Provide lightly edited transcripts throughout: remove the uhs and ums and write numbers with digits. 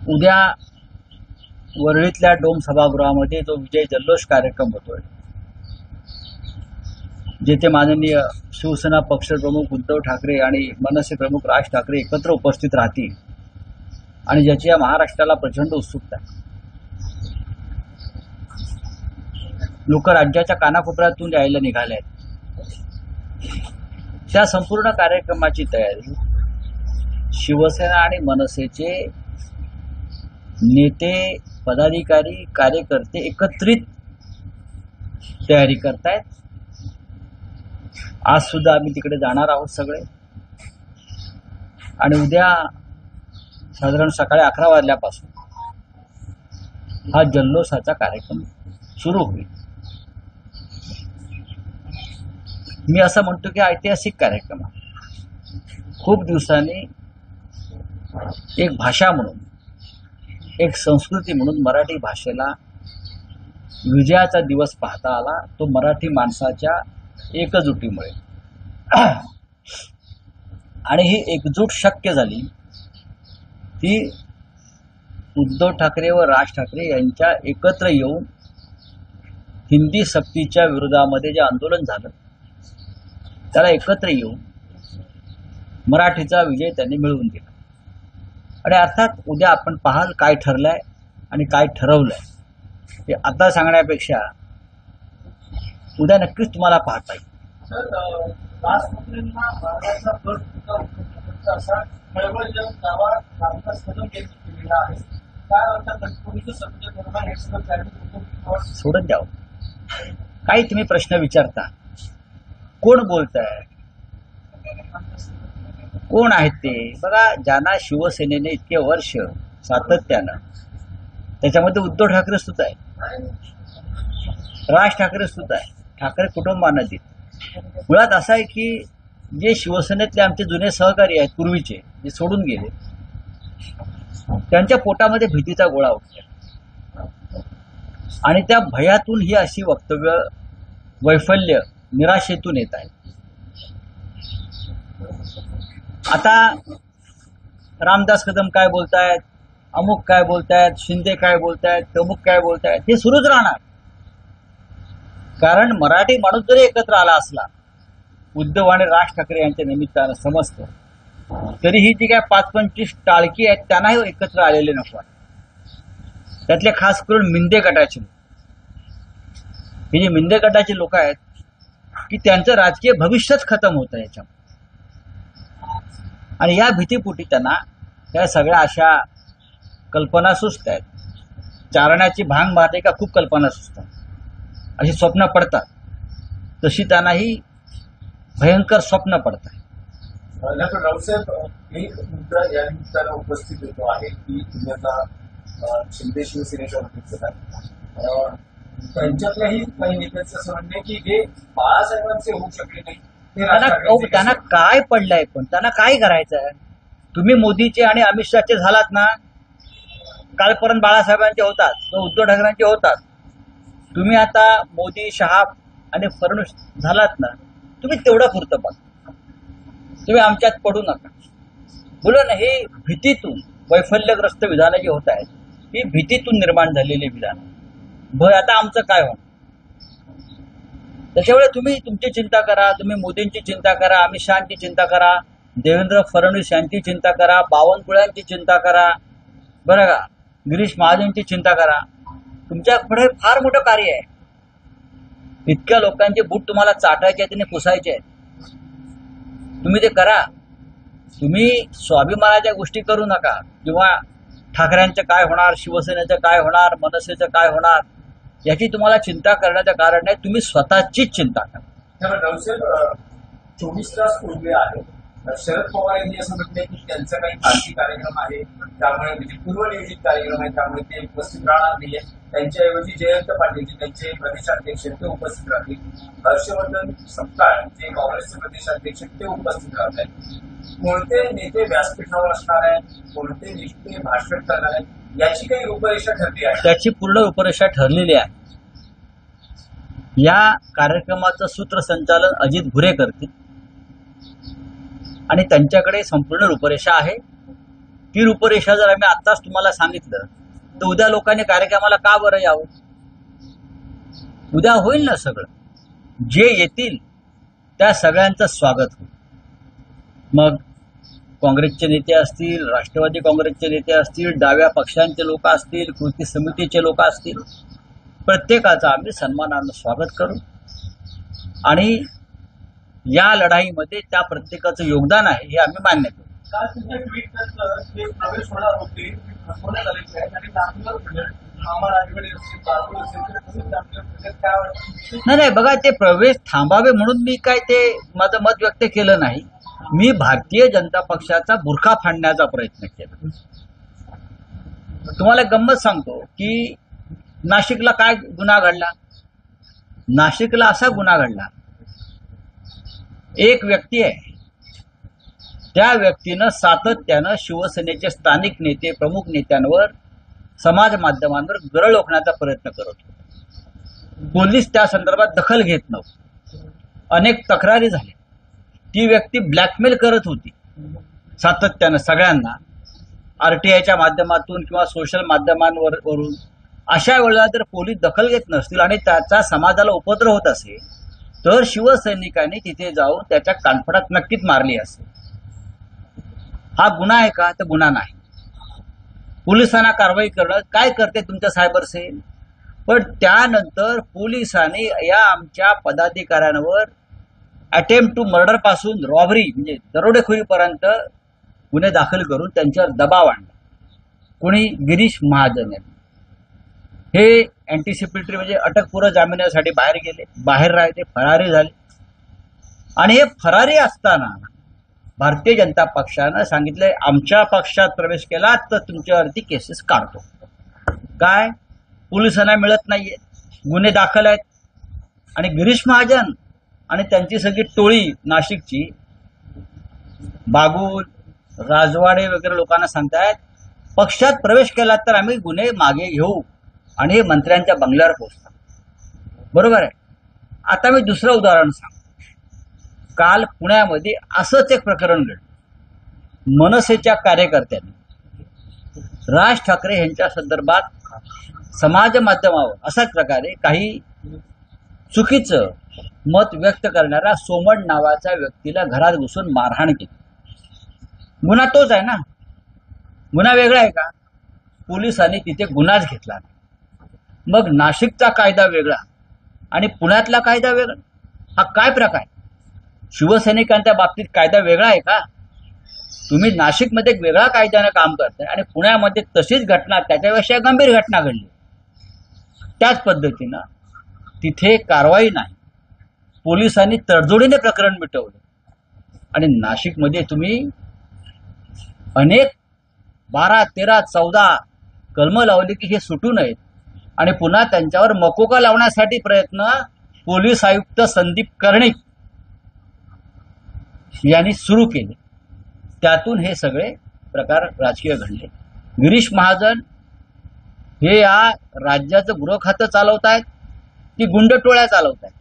उद्या वरळीतल्या डोम सभागृहामध्ये जो विजय जल्लोष कार्यक्रम होतोय, जेथे माननीय शिवसेना पक्षप्रमुख उद्धव ठाकरे आणि मनसे प्रमुख राज ठाकरे एकत्र उपस्थित राहतील आणि ज्याची या महाराष्ट्राला प्रचंड उत्सुकता आहे. लोक राज्याच्या कानाकोपऱ्यातून यायला निघाले आहेत. त्या संपूर्ण कार्यक्रमाची तयारी शिवसेना आणि मनसेचे नेते, पदाधिकारी, कार्यकर्ते एकत्रित तयारी करतायत. आज सुद्धा आम्ही तिकडे जाणार आहोत सगळे, आणि उद्या साधारण सकाळी 11 वाजल्यापासून हा जल्लोषाचा कार्यक्रम सुरू होईल. मी असं म्हणतो की ऐतिहासिक कार्यक्रम आहे. खूप दिवसांनी एक भाषा म्हणून, एक संस्कृती म्हणून मराठी भाषेला विजयाचा दिवस पाहता आला, तो मराठी माणसाच्या एकजुटीमुळे. आणि ही एकजूट शक्य झाली ती उद्धव ठाकरे व राज ठाकरे यांच्या एकत्र येऊन हिंदी सक्तीच्या विरोधामध्ये जे आंदोलन झालं त्याला एकत्र येऊन मराठीचा विजय त्यांनी मिळवून दिला. आणि अर्थात उद्या आपण पाहाल काय ठरलंय आणि काय ठरवलंय ते आता सांगण्यापेक्षा उद्या नक्कीच तुम्हाला पाहता येईल. सोडून द्यावं. काही तुम्ही प्रश्न विचारता, कोण बोलताय, कोण आहेत ते बघा. ज्यांना शिवसेनेने इतके वर्ष सातत्यानं, त्याच्यामध्ये उद्धव ठाकरे सुद्धा आहे, राज ठाकरे सुद्धा आहे, ठाकरे कुटुंबांना देत. मुळात असं आहे की जे शिवसेनेतले आमचे जुने सहकारी आहेत पूर्वीचे, जे सोडून गेले, त्यांच्या पोटामध्ये भीतीचा गोळा उठला आणि त्या भयातून ही अशी वक्तव्य, वैफल्य, निराशेतून येत आहे. आता रामदास कदम काय बोलतायत, अमुक काय बोलतायत, शिंदे काय बोलतायत, तमुक काय बोलतायत, हे सुरूच राहणार. कारण मराठी माणूस जरी एकत्र आला असला उद्धव आणि राज ठाकरे यांच्या निमित्तानं समजतं, तरीही जी काय 5-25 टाळकी आहेत त्यांनाही एकत्र आलेले नको. त्यातले खास करून मिंदे गटाचे लोक, हे जे मिंदे गटाचे लोक आहेत की त्यांचं राजकीय भविष्यच खतम होतं याच्यामध्ये. आणि या भीतीपोटी त्यांना त्या सगळ्या अशा कल्पना सुचत आहेत. चारण्याची भांग मारते का खूप कल्पना सुचतात, अशी स्वप्न पडतात. तशी त्यांनाही भयंकर स्वप्न पडतात. डॉक्टर रावसाहेब, एक मुद्दा या निमित्तानं उपस्थित होतो आहे की तुम्ही आता शिंदे शिवसेनेच्या वतीनं त्यांच्यातल्याही काही नेत्यांचं असं म्हणणं आहे की जे बाळासाहेबांचे होऊ शकले नाही त्यांना काय पडलंय, पण त्यांना काय करायचंय. तुम्ही मोदीचे आणि अमित शहाचे झालात ना, कालपर्यंत बाळासाहेबांचे होतात, उद्धव ठाकरेंचे होतात. तुम्ही आता मोदी, शहा आणि फडणवीस झालात ना, तुम्ही तेवढं पुरतं बघा. तुम्ही आमच्यात पडू नका. बोला ना, हे भीतीतून वैफल्यग्रस्त विधानं जी होत आहेत, ही भीतीतून निर्माण झालेली विधानं. भय आता आमचं काय होणार. त्याच्यामुळे तुम्ही तुमची चिंता करा, तुम्ही मोदींची चिंता करा, अमित शहाची चिंता करा, देवेंद्र फडणवीस यांची चिंता करा, बावनकुळ्यांची चिंता करा, बरं का, गिरीश महाजनची चिंता करा. तुमच्याकडे फार मोठं कार्य आहे. इतक्या लोकांचे बूट तुम्हाला चाटायचे आहेत आणि पुसायचे आहेत. तुम्ही ते करा. तुम्ही स्वाभिमानाच्या गोष्टी करू नका, किंवा ठाकरेंचं काय होणार, शिवसेनेचं काय होणार, मनसेचं काय होणार, याची तुम्हाला चिंता करण्याचं कारण नाही. तुम्ही स्वतःचीच चिंता करा. 24 तास पूर्वी आहे शरद पवार यांनी असं म्हटलंय की त्यांचा काही खासगी कार्यक्रम आहे, त्यामुळे म्हणजे पूर्वनियोजित कार्यक्रम आहे, त्यामुळे ते उपस्थित राहणार नाहीये. त्यांच्याऐवजी जयंत पाटील जे त्यांचे प्रदेशाध्यक्ष ते उपस्थित राहतील. हर्षवर्धन सपकाळ जे काँग्रेसचे प्रदेशाध्यक्ष ते उपस्थित राहत आहेत. कोणते नेते व्यासपीठावर असणार आहेत, कोणते नेते भाषण करणार आहेत, याची काही रूपरेषा ठरली आहे. त्याची पूर्ण रूपरेषा ठरलेली आहे. या कार्यक्रमाचं सूत्रसंचालन अजित भुरे करतील आणि त्यांच्याकडे संपूर्ण रूपरेषा आहे. की रूपरेषा जर आम्ही आत्ताच तुम्हाला सांगितलं तर उद्या लोकांनी कार्यक्रमाला का बरं यावं? उद्या होईल ना सगळं. जे येतील त्या सगळ्यांचं स्वागत होईल. मग काँग्रेसचे नेते असतील, राष्ट्रवादी काँग्रेसचे नेते असतील, डाव्या पक्षांचे लोक असतील, कृती समितीचे लोक असतील, प्रत्येकाचं आम्ही सन्मानानं स्वागत करू आणि या लढाईमध्ये त्या प्रत्येकाचं योगदान आहे हे आम्ही मान्य करू. काल तुमच्या ट्विट जे प्रवेश होणार होते फसवण्यात आलेले आहेत आणि चांगलं आम्हाला राजवाडे असतील बाजू असेल तर काय वाटतं? नाही बघा, ते प्रवेश थांबावे म्हणून मी काय ते माझं मत व्यक्त केलं नाही. मी भारतीय जनता पक्षाचा बुरखा फाडण्याचा प्रयत्न केला. तुम्हाला गंमत सांगतो की नाशिकला काय गुन्हा घडला. नाशिकला असा गुन्हा घडला, एक व्यक्ती आहे, त्या व्यक्तीनं सातत्यानं शिवसेनेचे स्थानिक नेते, प्रमुख नेत्यांवर, समाज माध्यमांवर गरळ ओकण्याचा प्रयत्न करत होते. पोलीस त्या संदर्भात दखल घेत नव्हते. अनेक तक्रारी झाल्या. ती व्यक्ती ब्लॅकमेल करत होती सातत्यानं सगळ्यांना, आरटीआयच्या माध्यमातून किंवा सोशल माध्यमांवरून. अशा वेळेला जर पोलीस दखल घेत नसतील आणि त्याचा समाजाला उपद्रव होत असेल तर शिवसैनिकांनी तिथे जाऊन त्याच्या कानफडात नक्कीच मारली असेल. हा गुन्हा आहे का? तर गुन्हा नाही. पोलिसांना कारवाई करणं काय करते तुमच्या सायबर सेल. पण त्यानंतर पोलिसांनी या आमच्या पदाधिकाऱ्यांवर अटेम्प्ट टू मर्डर पासून रॉबरी म्हणजे दरोडेखोरीपर्यंत गुन्हे दाखल करून त्यांच्यावर दबाव आणला. कोणी? गिरीश महाजन यांनी. हे अँटिसिपेटरी म्हणजे अटकपूर्व जामिनासाठी बाहेर गेले, बाहेर राहिले, फरारी झाले. आणि हे फरारी असताना भारतीय जनता पक्षानं सांगितलंय आमच्या पक्षात प्रवेश केला तर तुमच्यावरती केसेस काढतो. काय? पोलिसांना मिळत नाहीये, गुन्हे दाखल आहेत. आणि गिरीश महाजन आणि त्यांची सगळी टोळी नाशिकची, बागुल, राजवाडे वगैरे लोकांना सांगतायत पक्षात प्रवेश केला तर आम्ही गुन्हे मागे घेऊ आणि हे मंत्र्यांच्या बंगल्यावर पोहोचतात. बरोबर आहे. आता मी दुसरं उदाहरण सांगतो. काल पुण्यामध्ये असंच एक प्रकरण घडलं. मनसेच्या कार्यकर्त्यांनी राज ठाकरे यांच्या संदर्भात समाज माध्यमावर अशाच प्रकारे काही चुकीचं मत व्यक्त करणाऱ्या सोमण नावाच्या व्यक्तीला घरात घुसून मारहाण केली. गुन्हा तोच आहे ना. गुन्हा वेगळा आहे का? पोलिसांनी तिथे गुन्हाच घेतला नाही. मग नाशिकचा कायदा वेगळा आणि पुण्यातला कायदा वेगळा. हा काय प्रकार? शिवसैनिकांच्या बाबतीत कायदा वेगळा आहे का? तुम्ही नाशिकमध्ये एक वेगळ्या कायद्यानं काम करताय आणि पुण्यामध्ये तशीच घटना, त्याच्यापेक्षा गंभीर घटना घडली. त्याच पद्धतीनं तिथे कारवाई नाही. पोलिसांनी तडजोडीने प्रकरण मिटवलं आणि नाशिकमध्ये तुम्ही अनेक 12, 13, 14 कलमं लावली की हे सुटू नयेत आणि पुन्हा त्यांच्यावर मकोका लावण्यासाठी प्रयत्न पोलीस आयुक्त संदीप कर्णिक यांनी सुरू केले. त्यातून हे सगळे प्रकार राजकीय घडले. गिरीश महाजन हे या राज्याचं गृह खातं चालवत आहेत की गुंड टोळ्या चालवत आहेत?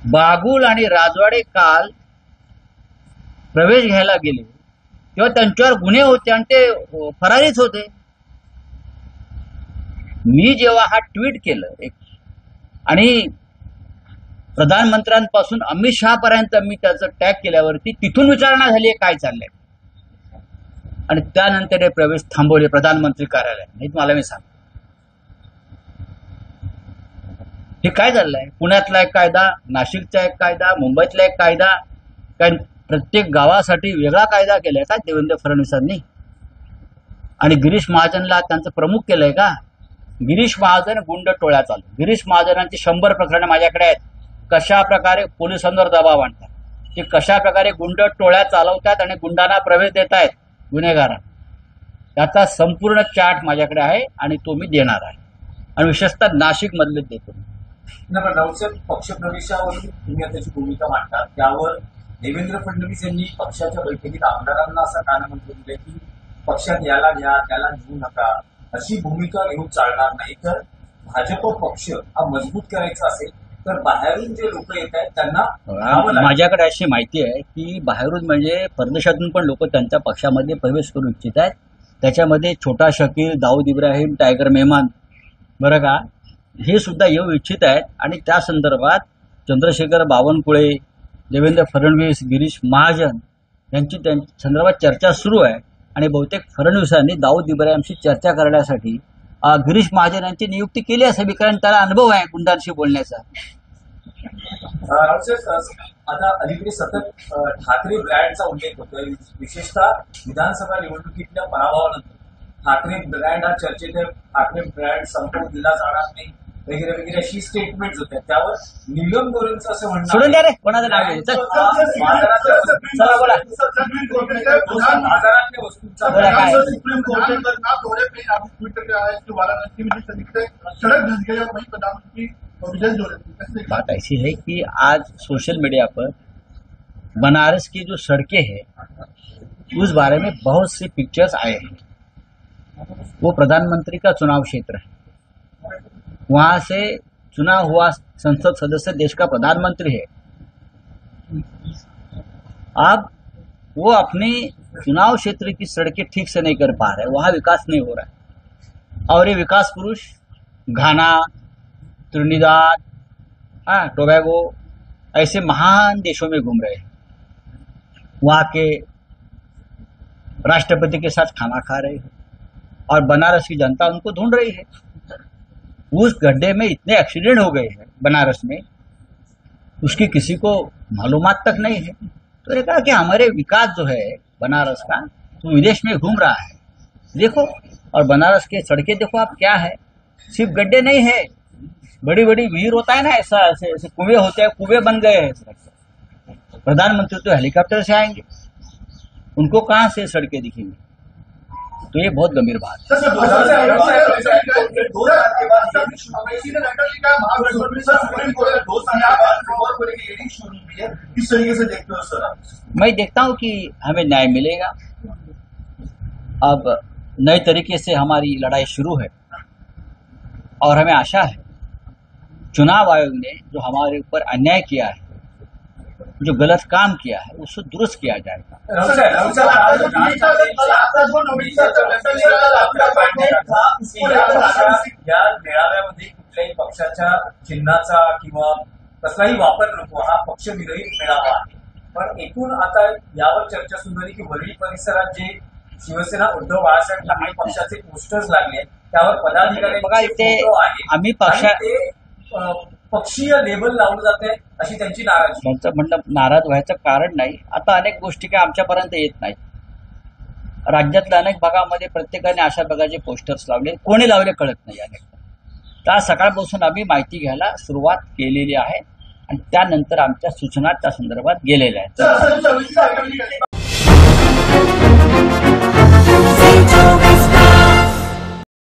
बागुल आणि राजवाडे काल प्रवेश घ्यायला गेले तेव्हा त्यांच्यावर गुन्हे होते आणि ते फरारीच होते. मी जेव्हा हा ट्विट केलं आणि प्रधानमंत्र्यांपासून अमित शहा पर्यंत मी त्याचं टॅग केल्यावरती तिथून विचारणा झाली काय चाललंय आणि त्यानंतर हे प्रवेश थांबवले प्रधानमंत्री कार्यालयात. नाही मला मी सांग हे काय चाललंय. पुण्यातला एक कायदा, नाशिकचा एक कायदा, मुंबईतला एक कायदा, काय प्रत्येक गावासाठी वेगळा कायदा केलाय का देवेंद्र फडणवीसांनी? आणि गिरीश महाजनला त्यांचं प्रमुख केलंय का? गिरीश महाजन गुंड टोळ्या चालू. गिरीश महाजनांची 100 प्रकरणं माझ्याकडे आहेत. कशा प्रकारे पोलिसांवर दबाव आणतात, ते कशा प्रकारे गुंड टोळ्या चालवतात आणि गुंडांना प्रवेश देत आहेत गुन्हेगारांना, त्याचा संपूर्ण चार्ट माझ्याकडे आहे आणि तो मी देणार आहे आणि विशेषतः नाशिक मधले देतो. राऊतसाहेब, पक्षप्रवेशावरून तुम्ही त्याची भूमिका मांडता, त्यावर देवेंद्र फडणवीस यांनी पक्षाच्या बैठकीत आमदारांना असं कानामंत्र दिले की पक्षात याला घ्या त्याला घेऊ नका, अशी भूमिका घेऊन चालणार नाही. तर भाजप पक्ष हा मजबूत करायचा असेल तर बाहेरून जे लोक येत आहेत त्यांना थांबावं लागेल. माझ्याकडे अशी माहिती आहे की बाहेरून म्हणजे परदेशातून पण लोक त्यांच्या पक्षामध्ये प्रवेश करू इच्छित आहेत. त्याच्यामध्ये छोटा शकील, दाऊद इब्राहिम, टायगर मेहमान, बरं का, हे सुद्धा येऊ इच्छित आहेत. आणि त्या संदर्भात चंद्रशेखर बावनकुळे, देवेंद्र फडणवीस, गिरीश महाजन यांची त्यांच्या संदर्भात चर्चा सुरू आहे. आणि बहुतेक फडणवीसांनी दाऊद इब्राहिमशी चर्चा करण्यासाठी गिरीश महाजन यांची नियुक्ती केली असावी, कारण त्याला अनुभव आहे गुंडांशी बोलण्याचा. आता अलीकडे सतत ठाकरे ब्रँडचा उल्लेख होतोय, विशेषतः विधानसभा निवडणुकीतल्या पराभवानंतर ठाकरे ब्रँड हा चर्चेत आहे. ठाकरे ब्रँड संपवून दिला जाणार नाही वगैरे वगैरे अशी स्टेटमेंट होत्या. त्यावर नीलम गोरेंचं असं म्हणणं सोडून द्या रे, कोणाचं नाव घ्यायचं. चला बोला. बाजारातल्या वस्तूंचा बोला काय? सुप्रीम कोर्ट के खिलाफ दौरे पे आप ट्विटर पे आए कि वाराणसी में सड़क धंस गई और वहीं प्रधानमंत्री विजय जोड़े. बात ऐसी है कि आज सोशल मीडिया पर बनारस की जो सड़कें हैं उस बारे में बहुत सी पिक्चर्स आए हैं. वो प्रधानमंत्री का चुनाव क्षेत्र है, वहां से चुना हुआ संसद सदस्य देश का प्रधानमंत्री है. अब वो अपने चुनाव क्षेत्र की सड़कें ठीक से नहीं कर पा रहे, वहां विकास नहीं हो रहा है. और ये विकास पुरुष घाना, त्रिनिदाद, टोबैगो ऐसे महान देशों में घूम रहे हैं. वहां के राष्ट्रपति के साथ खाना खा रहे हैं और बनारस की जनता उनको ढूंढ रही है. उस गड्ढे में इतने एक्सीडेंट हो गए हैं बनारस में, उसकी किसी को मालूमात तक नहीं है. तो मैंने कहा कि हमारे विकास जो है बनारस का, तो विदेश में घूम रहा है, देखो. और बनारस के सड़कें देखो आप, क्या है, सिर्फ गड्ढे नहीं है, बड़ी बड़ी भीड़ होता है ना, ऐसा ऐसे कुएं होते हैं, कुएं बन गए हैं सड़क पर. प्रधानमंत्री तो हेलीकॉप्टर से आएंगे, उनको कहाँ से सड़कें दिखेंगी? तो ये बहुत गंभीर बात है. किस तरीके से देखते हो सर आप? मैं देखता हूं कि हमें न्याय मिलेगा. अब नए तरीके से हमारी लड़ाई शुरू है और हमें आशा है चुनाव आयोग ने जो हमारे ऊपर अन्याय किया है, जो गलत काम किया है, उसको दुरुस्त किया जाएगा. या मेळाव्यामध्ये कुठल्याही पक्षाच्या चिन्हाचा किंवा कसलाही वापर नको, हा पक्षविरहित मेळावा आहे. पण एकूण आता यावर चर्चा सुरू झाली की वरळी परिसरात जे शिवसेना उद्धव बाळासाहेब ठाकरे पक्षाचे पोस्टर्स लागले, त्यावर बघा, इथे आम्ही पक्षीय लेबल लावलं जाते अशी त्यांची नाराजी. त्यांचं म्हणणं नाराज व्हायचं कारण नाही. आता अनेक गोष्टी काय आमच्यापर्यंत येत नाहीत. राज्यातल्या अनेक भागामध्ये प्रत्येकाने अशा प्रकारचे पोस्टर्स लावले, कोणी लावले कळत नाही अनेक. तर सकाळपासून आम्ही माहिती घ्यायला सुरुवात केलेली आहे आणि त्यानंतर आमच्या सूचना त्या संदर्भात गेलेल्या आहेत.